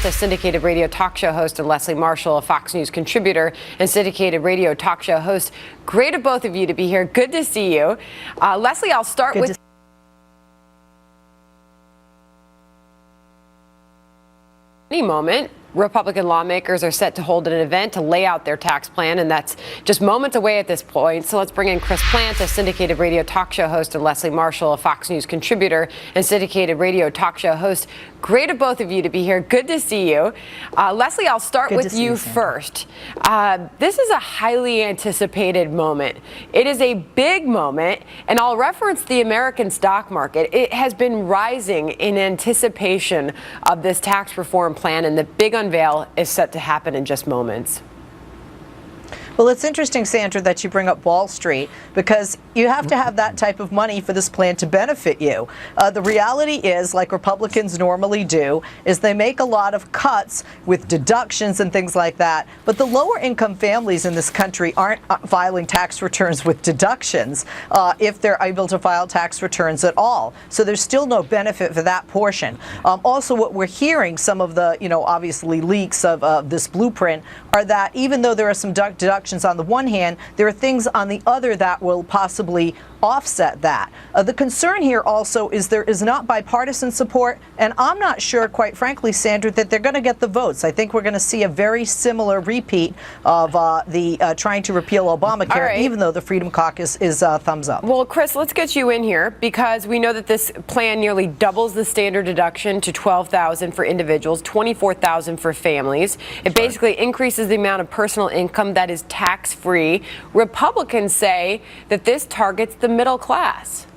The syndicated radio talk show host and Leslie Marshall, a Fox News contributor and syndicated radio talk show host. Great of both of you to be here. Good to see you. Leslie, I'll start with any moment. Republican lawmakers are set to hold an event to lay out their tax plan, and that's just moments away at this point. So let's bring in Chris Plante, a syndicated radio talk show host, and Leslie Marshall, a Fox News contributor and syndicated radio talk show host. Great of both of you to be here. Good to see you. Leslie, I'll start with you first. This is a highly anticipated moment. It is a big moment, and I'll reference the American stock market. It has been rising in anticipation of this tax reform plan, and the big unveil is set to happen in just moments. Well, it's interesting, Sandra, that you bring up Wall Street, because you have to have that type of money for this plan to benefit you. The reality is, like Republicans normally do, is they make a lot of cuts with deductions and things like that. But the lower income families in this country aren't filing tax returns with deductions if they're able to file tax returns at all. So there's still no benefit for that portion. Also, what we're hearing, some of the, obviously leaks of this blueprint, are that even though there are some deductions on the one hand, there are things on the other that will possibly offset that. The concern here also is there is not bipartisan support, and I'm not sure, quite frankly, Sandra, that they're going to get the votes. I think we're going to see a very similar repeat of the trying to repeal Obamacare, even though the Freedom Caucus is thumbs up. Well, Chris, let's get you in here, because we know that this plan nearly doubles the standard deduction to $12,000 for individuals, $24,000 for families. It basically increases the amount of personal income that is tax-free. Republicans say that this targets the middle class.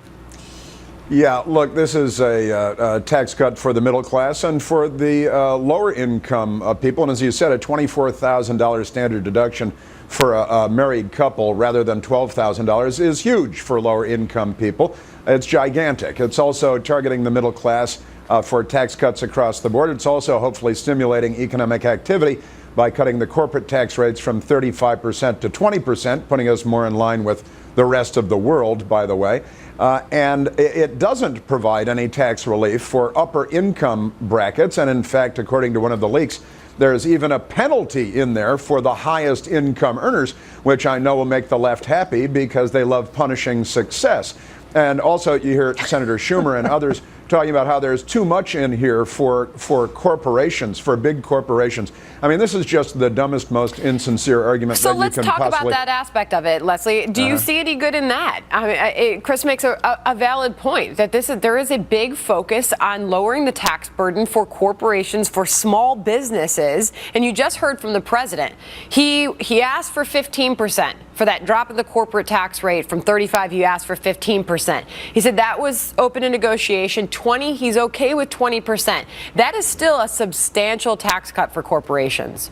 Yeah, look, this is a tax cut for the middle class and for the lower income people. And as you said, a $24,000 standard deduction for a married couple rather than $12,000 is huge for lower income people. It's gigantic. It's also targeting the middle class for tax cuts across the board. It's also hopefully stimulating economic activity by cutting the corporate tax rates from 35% to 20%, putting us more in line with the rest of the world, by the way. And it doesn't provide any tax relief for upper income brackets. And in fact, according to one of the leaks, there's even a penalty in there for the highest income earners, which I know will make the left happy because they love punishing success. And also you hear Senator Schumer and others talking about how there's too much in here for corporations, for big corporations. I mean, this is just the dumbest, most insincere argument that you can possibly... So let's talk about that aspect of it, Leslie. Do you see any good in that? I mean, Chris makes a valid point that there is a big focus on lowering the tax burden for corporations, for small businesses. And you just heard from the president. He asked for 15%. For that drop in the corporate tax rate from 35, he asked for 15%. He said that was open to negotiation. 20, he's okay with 20%. That is still a substantial tax cut for corporations.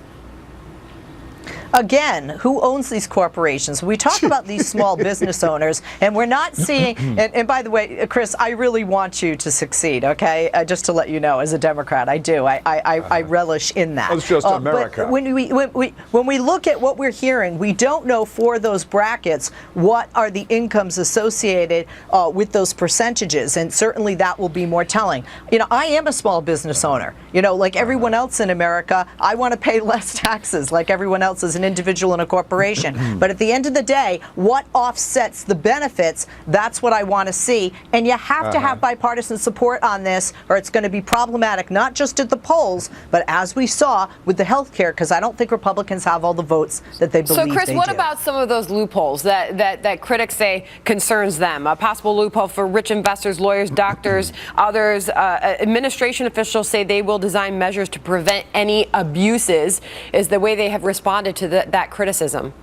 Again, who owns these corporations? We talk about these small business owners, and we're not seeing, and by the way, Chris, I really want you to succeed, okay? Just to let you know, as a Democrat, I do. I relish in that. It's just America. But when we look at what we're hearing, we don't know for those brackets what are the incomes associated with those percentages, and certainly that will be more telling. I am a small business owner. Like everyone else in America, I want to pay less taxes like everyone else as an individual in a corporation. But at the end of the day, what offsets the benefits, that's what I want to see. And you have to have bipartisan support on this, or it's going to be problematic, not just at the polls, but as we saw with the health care, because I don't think Republicans have all the votes that they believe they do. So, Chris, what about some of those loopholes that critics say concerns them? A possible loophole for rich investors, lawyers, doctors, others. Administration officials say they will design measures to prevent any abuses, is the way they have responded to that criticism.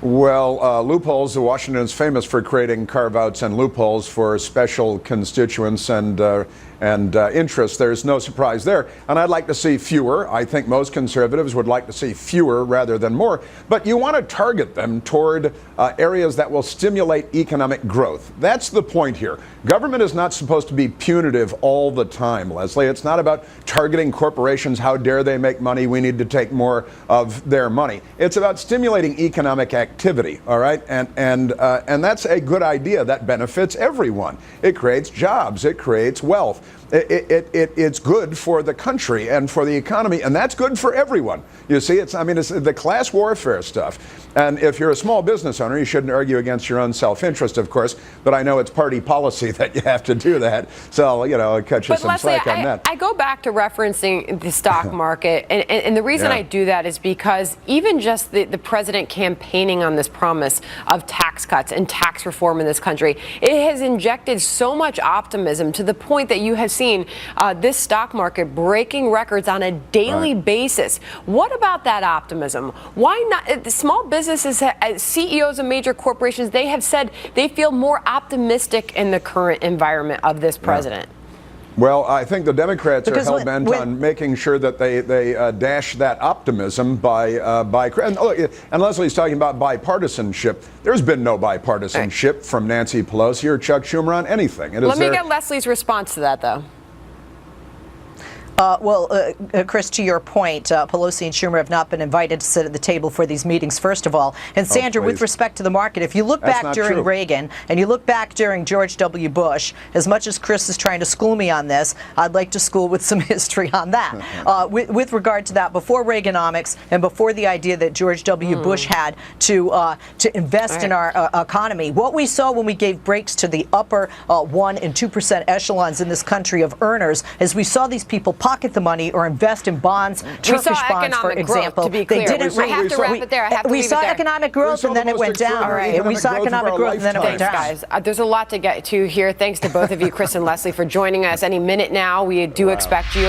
Well, loopholes. Washington is famous for creating carve-outs and loopholes for special constituents and interests. There's no surprise there. And I'd like to see fewer. I think most conservatives would like to see fewer rather than more. But you want to target them toward areas that will stimulate economic growth. That's the point here. Government is not supposed to be punitive all the time, Leslie. It's not about targeting corporations. How dare they make money? We need to take more of their money. It's about stimulating economic activity, all right? And that's a good idea. That benefits everyone. It creates jobs. It creates wealth. it's good for the country and for the economy, and that's good for everyone. You see, it's the class warfare stuff. And if you're a small business owner, you shouldn't argue against your own self-interest, of course, but I know it's party policy that you have to do that. So, I'll cut you some Leslie, slack on that. I go back to referencing the stock market, and the reason I do that is because even just the president campaigning on this promise of tax cuts and tax reform in this country, it has injected so much optimism to the point that you have seen this stock market breaking records on a daily basis. What about that optimism? Why not? The small businesses, CEOs of major corporations, they have said they feel more optimistic in the current environment of this president. Well, I think the Democrats are hell-bent on making sure that they dash that optimism by and Leslie's talking about bipartisanship. There's been no bipartisanship from Nancy Pelosi or Chuck Schumer on anything. Let me get Leslie's response to that, though. Chris, to your point, Pelosi and Schumer have not been invited to sit at the table for these meetings, first of all. And Sandra, with respect to the market, if you look back during Reagan and you look back during George W. Bush, as much as Chris is trying to school me on this, I'd like to school with some history on that. With regard to that, before Reaganomics and before the idea that George W. Bush had to invest in our economy, what we saw when we gave breaks to the upper 1% and 2% echelons in this country of earners is we saw these people pocket the money or invest in bonds, Turkish bonds, for example. To be clear. They didn't. I have to wrap it there. We saw economic growth and then it went down. And we saw economic growth and then it went down. Thanks, guys. There's a lot to get to here. Thanks to both of you, Chris and Leslie, for joining us. Any minute now, we do expect you.